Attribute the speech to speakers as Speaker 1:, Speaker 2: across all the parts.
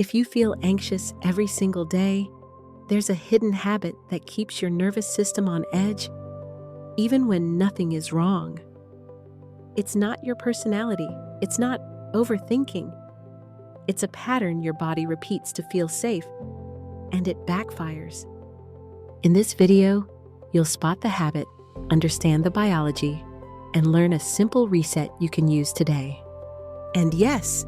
Speaker 1: If you feel anxious every single day, there's a hidden habit that keeps your nervous system on edge, even when nothing is wrong. It's not your personality. It's not overthinking. It's a pattern your body repeats to feel safe, and it backfires. In this video, you'll spot the habit, understand the biology, and learn a simple reset you can use today. And yes,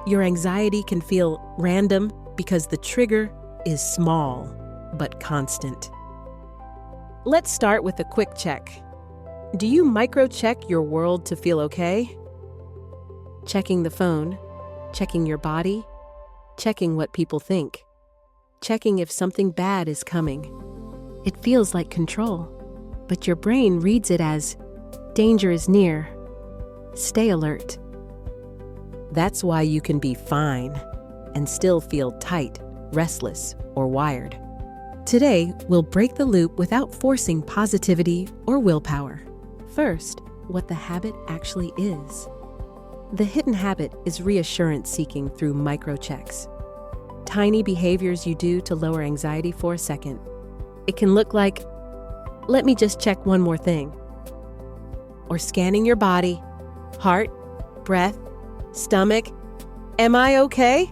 Speaker 1: your anxiety can feel random because the trigger is small but constant. Let's start with a quick check. Do you micro-check your world to feel okay? Checking the phone, checking your body, checking what people think, checking if something bad is coming. It feels like control, but your brain reads it as danger is near. Stay alert. That's why you can be fine and still feel tight, restless, or wired. Today, we'll break the loop without forcing positivity or willpower. First, what the habit actually is. The hidden habit is reassurance seeking through micro-checks. Tiny behaviors you do to lower anxiety for a second. It can look like, let me just check one more thing. Or scanning your body, heart, breath, stomach, am I okay?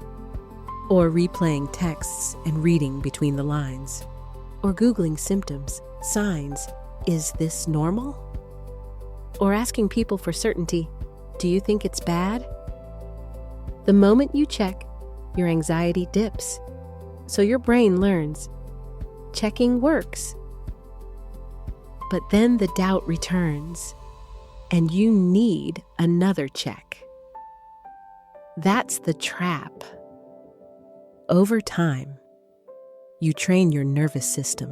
Speaker 1: Or replaying texts and reading between the lines. Or Googling symptoms, signs, is this normal? Or asking people for certainty, do you think it's bad? The moment you check, your anxiety dips. So your brain learns, checking works. But then the doubt returns, and you need another check. That's the trap. Over time, you train your nervous system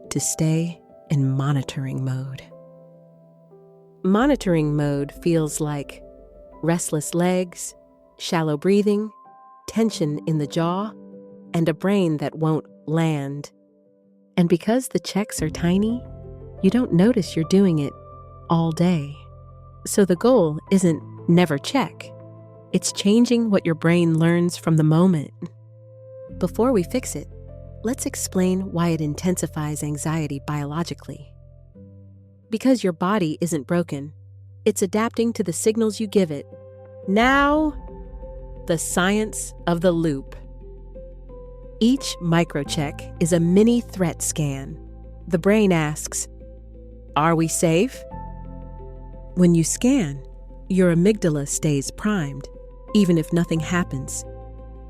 Speaker 1: to stay in monitoring mode. Monitoring mode feels like restless legs, shallow breathing, tension in the jaw, and a brain that won't land. And because the checks are tiny, you don't notice you're doing it all day. So the goal isn't never check. It's changing what your brain learns from the moment. Before we fix it, let's explain why it intensifies anxiety biologically. Because your body isn't broken, it's adapting to the signals you give it. Now, the science of the loop. Each microcheck is a mini threat scan. The brain asks, are we safe? When you scan, your amygdala stays primed, even if nothing happens.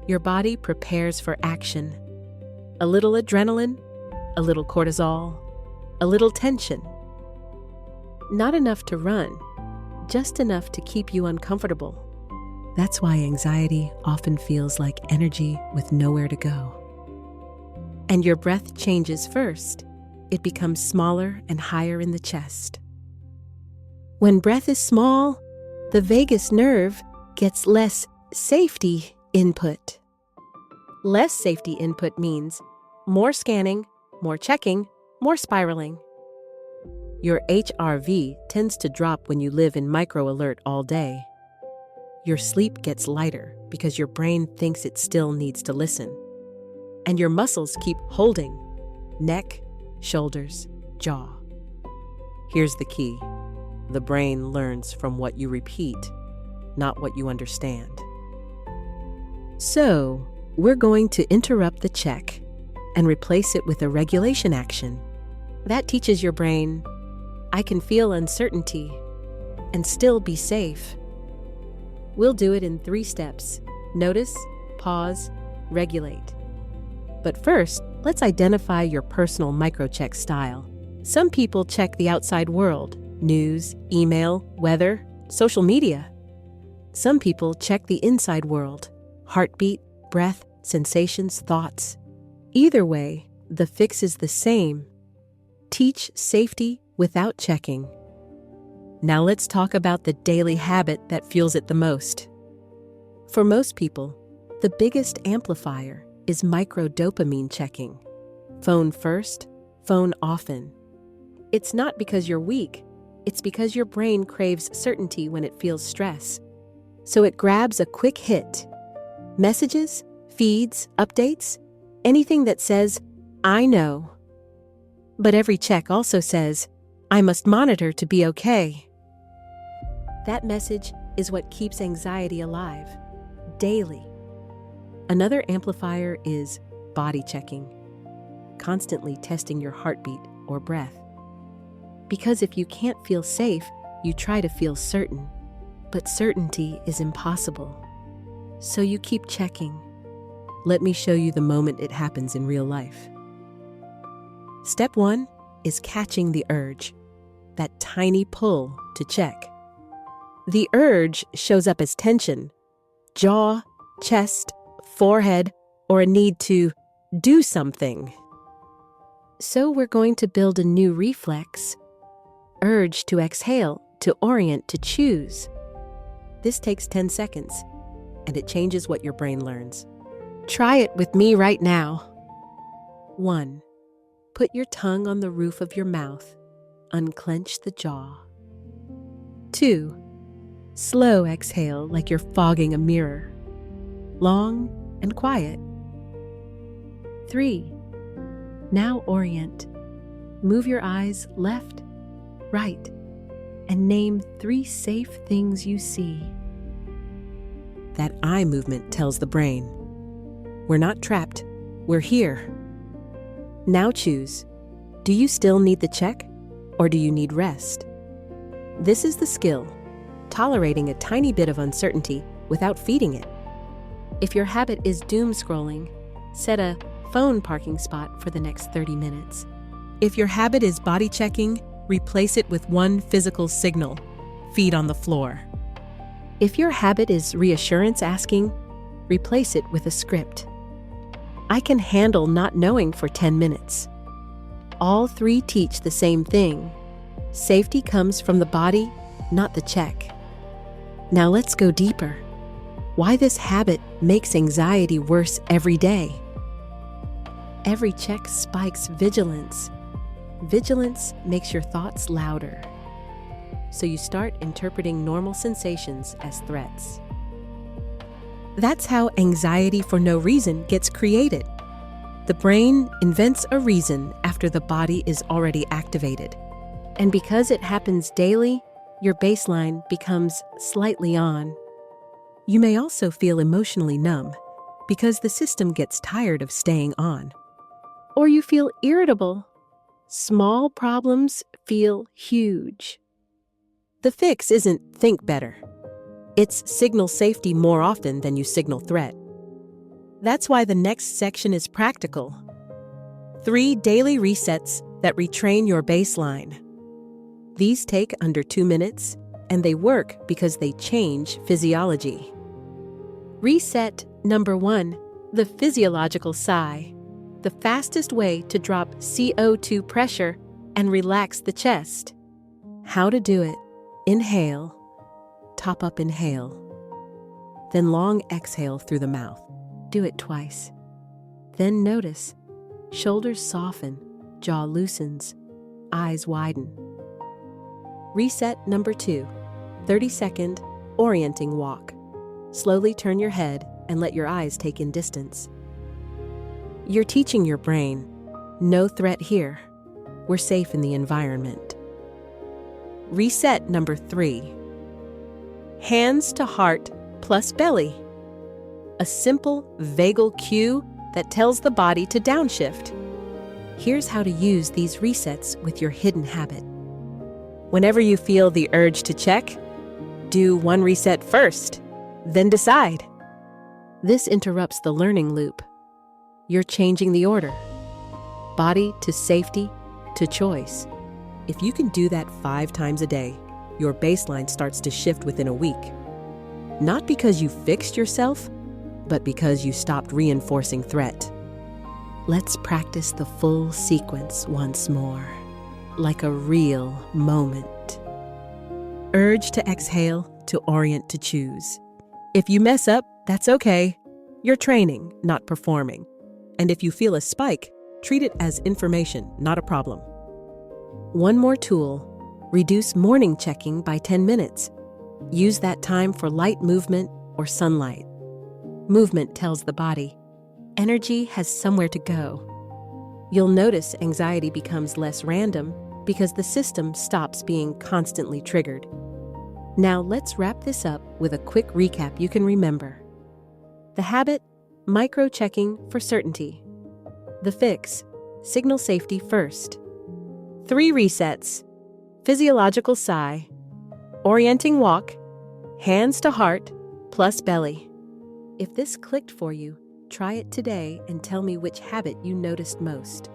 Speaker 1: Your body prepares for action. A little adrenaline, a little cortisol, a little tension. Not enough to run, just enough to keep you uncomfortable. That's why anxiety often feels like energy with nowhere to go. And your breath changes first. It becomes smaller and higher in the chest. When breath is small, the vagus nerve gets less safety input. Less safety input means more scanning, more checking, more spiraling. Your HRV tends to drop when you live in micro-alert all day. Your sleep gets lighter because your brain thinks it still needs to listen. And your muscles keep holding, neck, shoulders, jaw. Here's the key. The brain learns from what you repeat, not what you understand. So, we're going to interrupt the check and replace it with a regulation action. That teaches your brain, I can feel uncertainty and still be safe. We'll do it in 3 steps. Notice, pause, regulate. But first, let's identify your personal microcheck style. Some people check the outside world, news, email, weather, social media. Some people check the inside world, heartbeat, breath, sensations, thoughts. Either way, the fix is the same. Teach safety without checking. Now let's talk about the daily habit that fuels it the most. For most people, the biggest amplifier is microdopamine checking. Phone first, phone often. It's not because you're weak, it's because your brain craves certainty when it feels stress. So it grabs a quick hit. Messages, feeds, updates, anything that says, "I know." But every check also says, "I must monitor to be okay." That message is what keeps anxiety alive, daily. Another amplifier is body checking, constantly testing your heartbeat or breath. Because if you can't feel safe, you try to feel certain, but certainty is impossible. So you keep checking. Let me show you the moment it happens in real life. Step 1 is catching the urge, that tiny pull to check. The urge shows up as tension, jaw, chest, forehead, or a need to do something. So we're going to build a new reflex, urge to exhale, to orient, to choose. This takes 10 seconds, and it changes what your brain learns. Try it with me right now. 1. Put your tongue on the roof of your mouth. Unclench the jaw. 2. Slow exhale like you're fogging a mirror. Long and quiet. 3. Now orient. Move your eyes left, right, and name 3 safe things you see. That eye movement tells the brain, we're not trapped, we're here. Now choose, do you still need the check, or do you need rest? This is the skill, tolerating a tiny bit of uncertainty without feeding it. If your habit is doom scrolling, set a phone parking spot for the next 30 minutes. If your habit is body checking, replace it with one physical signal, feet on the floor. If your habit is reassurance asking, replace it with a script. I can handle not knowing for 10 minutes. All 3 teach the same thing. Safety comes from the body, not the check. Now let's go deeper. Why this habit makes anxiety worse every day. Every check spikes vigilance. Vigilance makes your thoughts louder. So you start interpreting normal sensations as threats. That's how anxiety for no reason gets created. The brain invents a reason after the body is already activated. And because it happens daily, your baseline becomes slightly on. You may also feel emotionally numb because the system gets tired of staying on. Or you feel irritable. Small problems feel huge. The fix isn't think better. It's signal safety more often than you signal threat. That's why the next section is practical. 3 daily resets that retrain your baseline. These take under 2 minutes, and they work because they change physiology. Reset number 1, the physiological sigh. The fastest way to drop CO2 pressure and relax the chest. How to do it. Inhale. Top up inhale. Then long exhale through the mouth. Do it twice. Then notice. Shoulders soften, jaw loosens, eyes widen. Reset number 2, 30-second orienting walk. Slowly turn your head and let your eyes take in distance. You're teaching your brain, no threat here. We're safe in the environment. Reset number 3. Hands to heart plus belly. A simple vagal cue that tells the body to downshift. Here's how to use these resets with your hidden habit. Whenever you feel the urge to check, do 1 reset first, then decide. This interrupts the learning loop. You're changing the order. Body to safety to choice. If you can do that 5 times a day, your baseline starts to shift within a week. Not because you fixed yourself, but because you stopped reinforcing threat. Let's practice the full sequence once more, like a real moment. Urge to exhale, to orient, to choose. If you mess up, that's okay. You're training, not performing. And if you feel a spike, treat it as information, not a problem. One more tool. Reduce morning checking by 10 minutes. Use that time for light movement or sunlight. Movement tells the body, energy has somewhere to go. You'll notice anxiety becomes less random because the system stops being constantly triggered. Now let's wrap this up with a quick recap you can remember. The habit, micro-checking for certainty. The fix, signal safety first. 3 resets, physiological sigh, orienting walk, hands to heart, plus belly. If this clicked for you, try it today and tell me which habit you noticed most.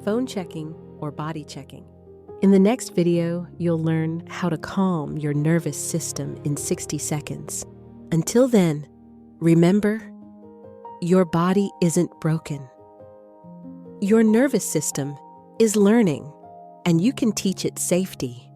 Speaker 1: Phone checking or body checking. In the next video, you'll learn how to calm your nervous system in 60 seconds. Until then, remember, your body isn't broken. Your nervous system is learning, and you can teach it safety.